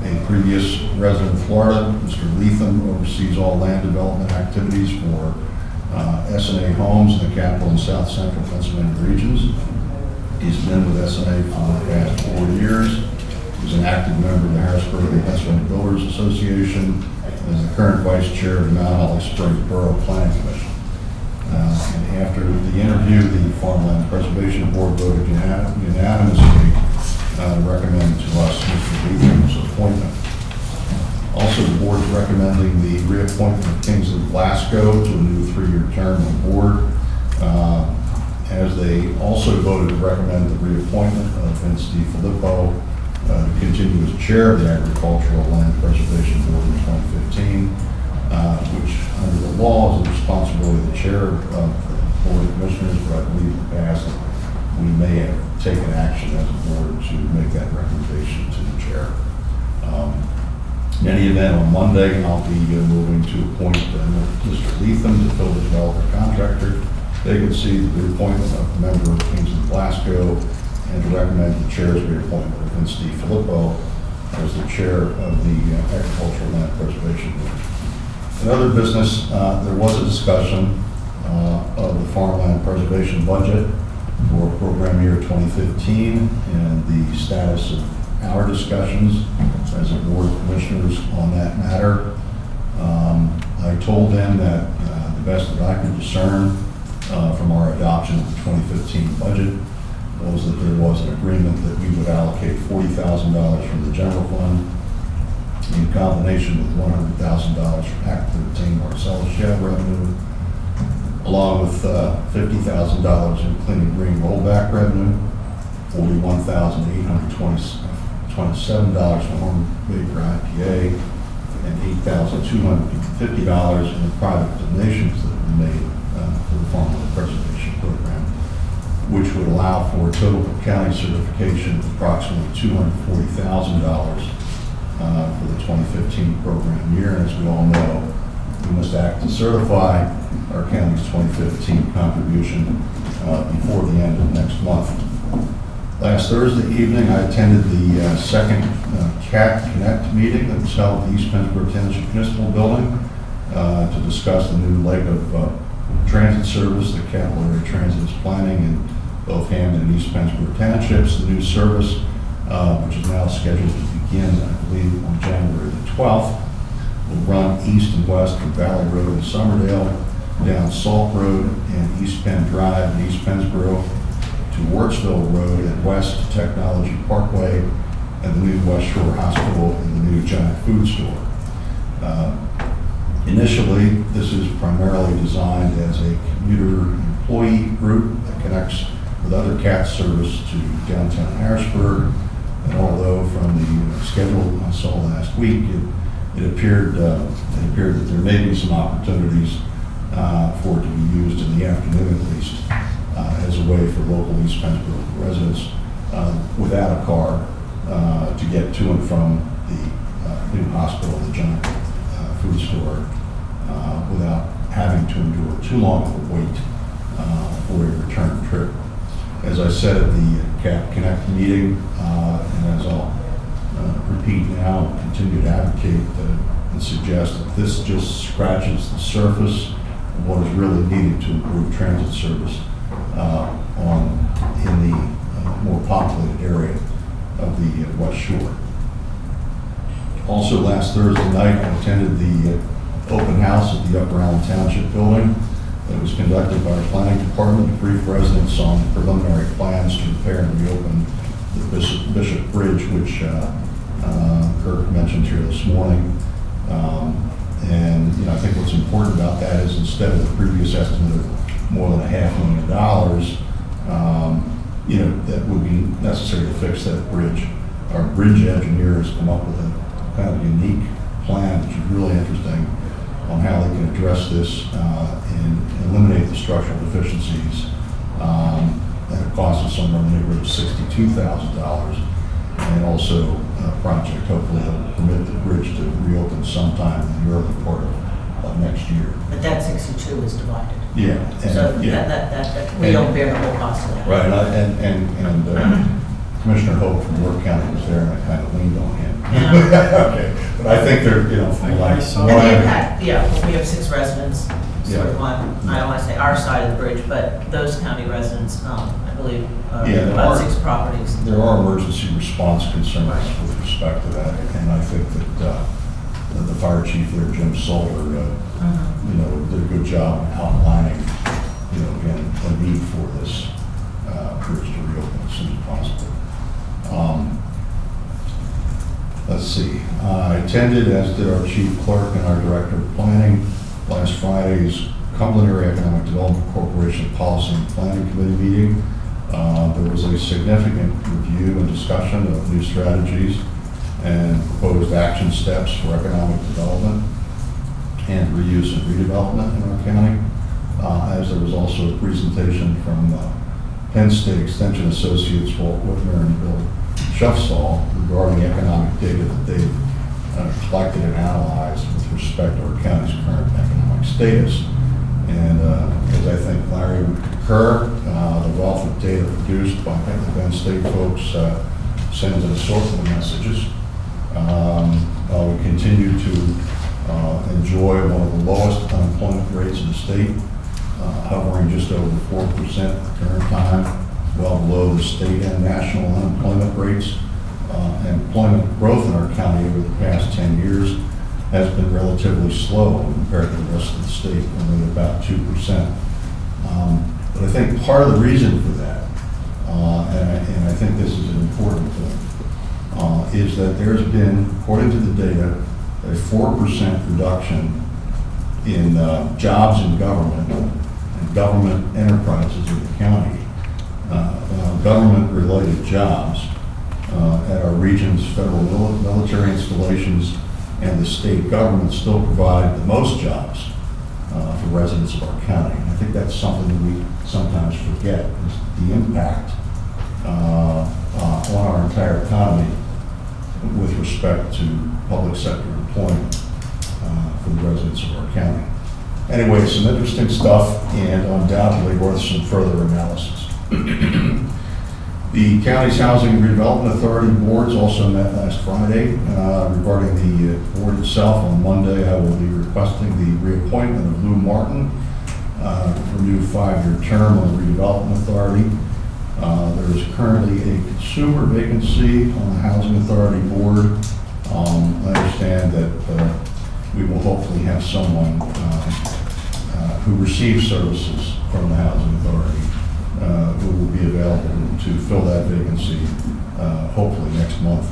A previous resident of Florida, Mr. Leatham oversees all land development activities for S&A Homes in the Capital and South Central Pennsylvania regions. He's been with S&A for the past 4 years. He's an active member of the Harrisburg and Pennsylvania Builders Association and is the current vice chair of the Mount Holly Springs Borough Planning Commission. And after the interview, the Farmland Preservation Board voted unanimously to recommend to us Mr. Leatham's appointment. Also, the board is recommending the reappointment of Kingsley Glasgow to a new 3-year term on the board, as they also voted to recommend the reappointment of Vince DiFilippo to continue as chair of the Agricultural Land Preservation Board in 2015, which under the law is the responsibility of the chair of the Board of Commissioners, but I believe in the past we may have taken action as a board to make that recommendation to the chair. In any event, on Monday, I'll be moving to appoint Mr. Leatham to fill the developer contractor vacancy, the reappointment of a member of Kingsley Glasgow, and to recommend the chair's reappointment of Vince DiFilippo as the chair of the Agricultural Land Preservation Board. In other business, there was a discussion of the farmland preservation budget for program year 2015 and the status of our discussions as a board of commissioners on that matter. I told them that the best that I could discern from our adoption of the 2015 budget was that there was an agreement that we would allocate $40,000 from the general fund in combination with $100,000 from Act 13 Marcellus Shale revenue, along with $50,000 in clean and green rollback revenue, $41,827 from Horn Vapor IPA, and $8,250 in the private donations that were made for the Farmland Preservation Program, which would allow for a total county certification of approximately $240,000 for the 2015 program year. And as we all know, we must act to certify our county's 2015 contribution before the end of next month. Last Thursday evening, I attended the second CAT Connect meeting that was held at the East Pennsboro Township Municipal Building to discuss the new leg of transit service that Capital Area Transit is planning in both Hampton and East Pennsboro Townships. The new service, which is now scheduled to begin, I believe, on January the 12th, will run east and west from Valley Road in Summerdale, down Salt Road and East Penn Drive in East Pennsboro, to Wartsville Road and west to Technology Parkway and the new West Shore Hospital and the new Giant Food Store. Initially, this is primarily designed as a commuter employee group that connects with other CAT service to downtown Harrisburg. And although from the schedule I saw last week, it appeared that there may be some opportunities for it to be used in the afternoon at least as a way for local East Pennsboro residents without a car to get to and from the new hospital, the Giant Food Store, without having to endure too long of a wait for a return trip. As I said at the CAP Connect meeting, and as I'll repeat now, continue to advocate and suggest that this just scratches the surface of what is really needed to improve transit service in the more populated area West Shore. Also, last Thursday night, I attended the open house at the Upper Allen Township building. It was conducted by our planning department to brief residents on preliminary plans to repair and reopen the Bishop Bridge, which Kirk mentioned here this morning. And I think what's important about that is instead of the previous estimate of more than $500,000, that would be necessary to fix that bridge. Our bridge engineer has come up with a kind of unique plan, which is really interesting, on how they can address this and eliminate the structural deficiencies at a cost of somewhere in the neighborhood of $62,000. And also a project hopefully will permit the bridge to reopen sometime in the early part of next year. But that 62 is divided. Yeah. So we don't bear the whole cost of that. Right, and Commissioner Hope from York County was there, and I kind of leaned on him. Yeah. Okay, but I think they're, from like. And the impact, well, we have 6 residents sort of Yeah. on, I don't want to say our side of the bridge, but those county residents, I believe, Yeah, about 6 properties. There are emergency response concerns with respect to that, and I think that the fire chief there, Jim Solder, did a good job outlining, again, the need for this bridge to reopen as soon as possible. Let's see. I attended, as did our chief clerk and our director of planning, last Friday's Cumberland Area Economic Development Corporation Policy and Planning Committee meeting. There was a significant review and discussion of new strategies and proposed action steps for economic development and reuse and redevelopment in our county. As there was also a presentation from Penn State Extension Associates, Walt Whitmer and Bill Shuffstall, regarding economic data that they've collected and analyzed with respect to our county's current economic status. And as I think Larry would concur, the wealth of data produced by the Penn State folks sends an assortment of messages. We continue to enjoy one of the lowest unemployment rates in the state, hovering just over 4% at the current time, well below the state and national unemployment rates. Employment growth in our county over the past 10 years has been relatively slow compared to the rest of the state, only about 2%. But I think part of the reason for that, and I think this is an important point, is that there's been, according to the data, a 4% reduction in jobs in government and government enterprises in the county. Government-related jobs at our region's federal military installations and the state government still provide the most jobs for residents of our county. And I think that's something that we sometimes forget, is the impact on our entire economy with respect to public sector employment for the residents of our county. Anyway, some interesting stuff and undoubtedly worth some further analysis. The county's Housing and Redevelopment Authority boards also met last Friday. Regarding the board itself, on Monday I will be requesting the reappointment of Lou Martin for a new 5-year term on the Redevelopment Authority. There is currently a consumer vacancy on the Housing Authority board. I understand that we will hopefully have someone who receives services from the Housing Authority who will be available to fill that vacancy hopefully next month.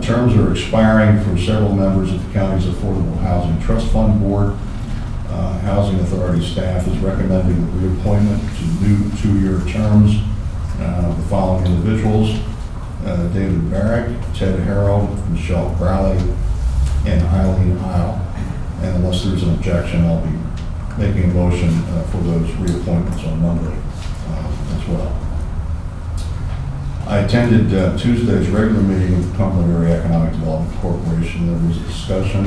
Terms are expiring for several members of the county's Affordable Housing Trust Fund Board. Housing Authority staff is recommending the reappointment to new 2-year terms of the following individuals: David Barrick, Ted Harold, Michelle Crowley, and Eileen Isle. And unless there's an objection, I'll be making a motion for those reappointments on Monday as well. I attended Tuesday's regular meeting of the Cumberland Area Economic Development Corporation. There was a discussion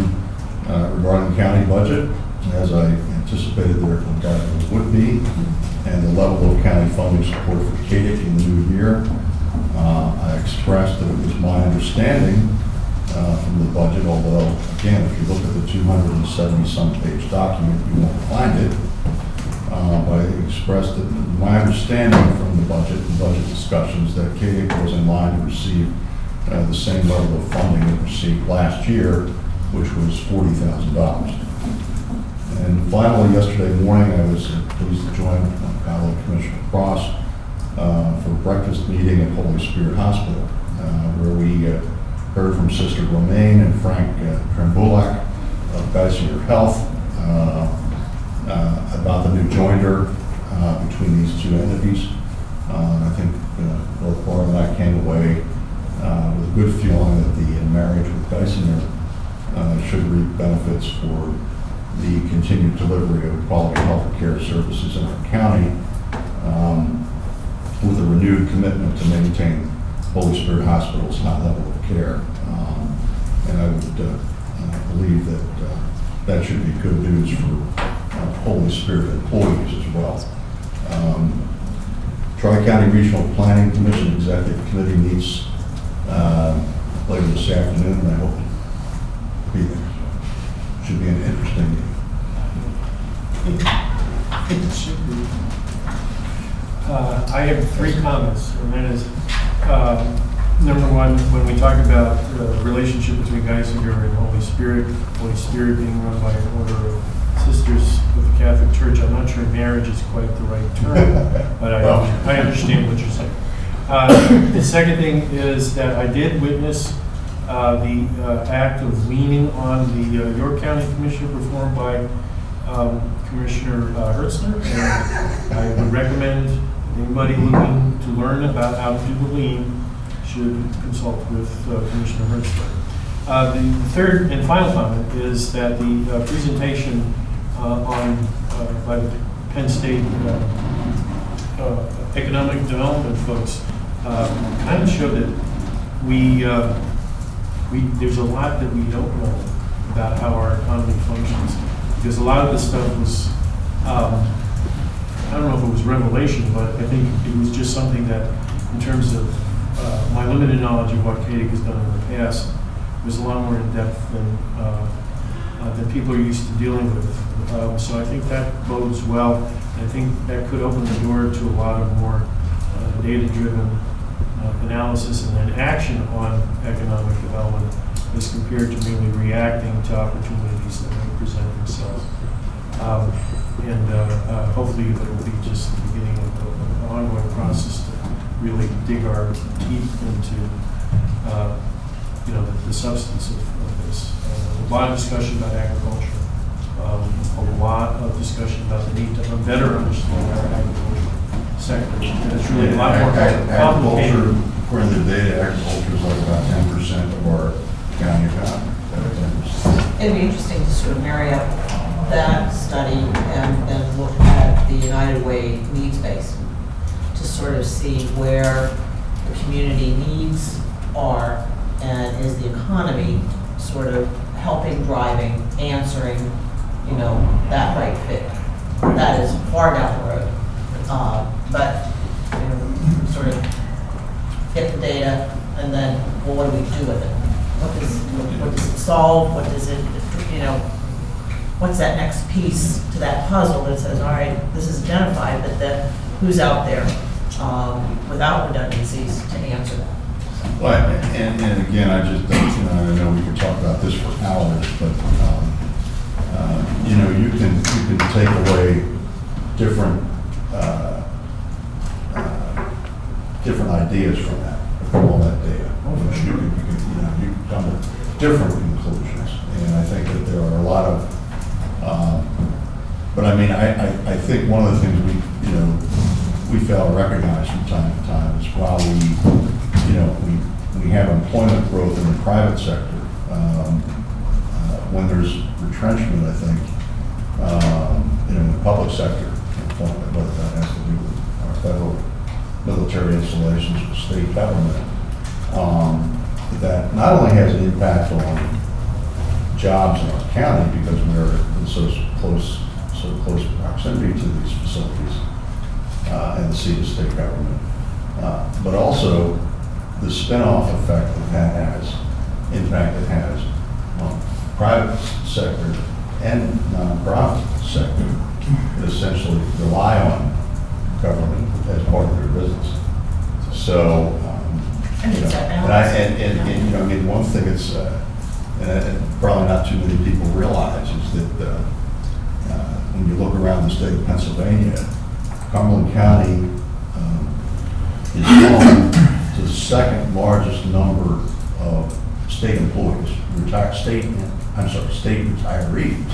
regarding the county budget, as I anticipated there undoubtedly would be, and the level of county funding support for CADIC in the new year. I expressed that it was my understanding from the budget, although, again, if you look at the 270-some page document, you won't find it. But I expressed that my understanding from the budget and budget discussions that KDIC was in line to receive the same level of funding it received last year, which was $40,000. And finally, yesterday morning, I was pleased to join my colleague Commissioner Cross for a breakfast meeting at Holy Spirit Hospital, where we heard from Sister Romaine and Frank Trembulak of Geisinger Health about the new joinder between these two entities. I think both Barb and I came away with a good feeling that the marriage with Geisinger should reap benefits for the continued delivery of quality health care services in our county, with a renewed commitment to maintain Holy Spirit Hospital's high level of care. And I would believe that that should be good news for Holy Spirit employees as well. Tri-County Regional Planning Commission Executive Committee meets later this afternoon, and I hope to be there. Should be an interesting meeting. I have 3 comments, and that is, number one, when we talk about the relationship between Geisinger and Holy Spirit being run by an order of sisters with the Catholic Church, I'm not sure marriage is quite the right term, but I understand what you're saying. The second thing is that I did witness the act of leaning on the York County Commissioner performed by Commissioner Hertzler, and I would recommend anybody looking to learn about how to do the lean should consult with Commissioner Hertzler. The third and final comment is that the presentation by the Penn State economic development folks kind of showed that there's a lot that we don't know about how our economy functions, because a lot of this stuff was, I don't know if it was revelation, but I think it was just something that, in terms of my limited knowledge of what KDIC has done in the past, was a lot more in depth than people are used to dealing with. So I think that bodes well. And I think that could open the door to a lot of more data-driven analysis and then action on economic development as compared to merely reacting to opportunities that may present themselves. Hopefully it will be just the beginning of an ongoing process to really dig our teeth into the substance of this. A lot of discussion about agriculture, a lot of discussion about the need to better understand our agricultural sector. And it's really a lot more complicated. According to the data, agriculture is like about 10% of our county economy. It'd be interesting to sort of marry up that study and then look at the United Way needs base to sort of see where the community needs are, and is the economy sort of helping, driving, answering, that right fit. That is far down the road. But sort of get the data, and then, well, what do we do with it? What does it solve? What does it, what's that next piece to that puzzle that says, all right, this is identified, but then who's out there without redundancies to answer that? Well, and again, I just don't, I know we could talk about this for hours, but you can take away different ideas from that, from all that data. You can come to different conclusions, and I think that there are a lot of. But I mean, I think one of the things we fail to recognize from time to time is while we have employment growth in the private sector, when there's retrenchment, I think, in the public sector employment, whether that has to do with our federal military installations with state government, that not only has an impact on jobs in our county because we're in so close proximity to these facilities and the seat of state government, but also the spin-off effect that has, impact it has on private sector and nonprofit sector that essentially rely on government as part of their business. So, And you know, it's a and balance. you know, I mean, one thing that's, and probably not too many people realize is that when you look around the state of Pennsylvania, Cumberland County is home to the second largest number of state employees, state retirees.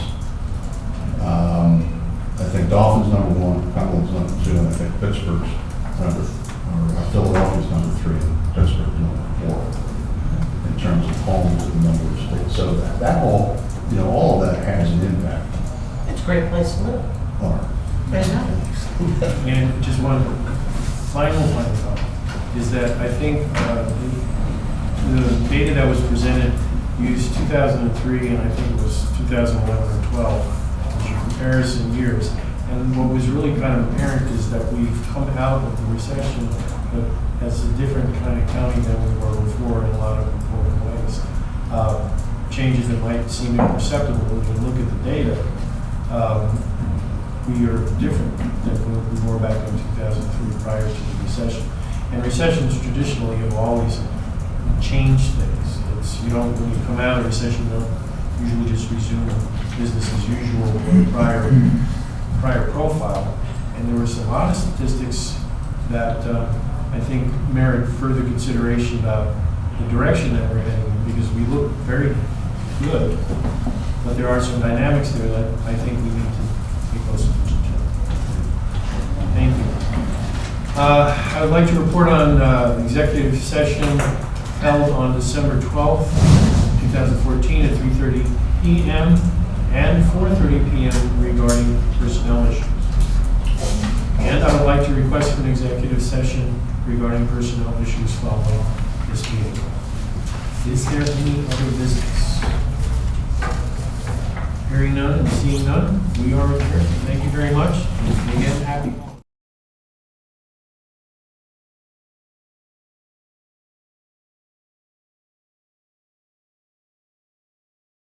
I think Dolphin's number one, Cumberland's number two, and I think Pittsburgh's Philadelphia's number three, and Pittsburgh's number four in terms of homes and the number of states. So that all, you know, all of that has an impact It's a great place to live. on our. Very nice. And just one final thought is that I think the data that was presented used 2003 and I think it was 2011 or 12, which are comparison years. And what was really kind of apparent is that we've come out of the recession, but as a different kind of county than we were before in a lot of important ways. Changes that might seem imperceptible when you look at the data. We are different than we were back in 2003 prior to the recession. And recessions traditionally have always changed things. It's, you don't, when you come out of a recession, you don't usually just resume business as usual or prior profile. And there were a lot of statistics that I think merit further consideration about the direction that we're heading in, because we look very good, but there are some dynamics there that I think we need to pay close attention to. Thank you. I would like to report on the executive session held on December 12th, 2014 at 3:30 p.m. and 4:30 p.m. regarding personnel issues. And I would like to request for an executive session regarding personnel issues following this meeting. Is there any other business? Hearing none and seeing none, we are adjourned. Thank you very much. And again, happy holidays.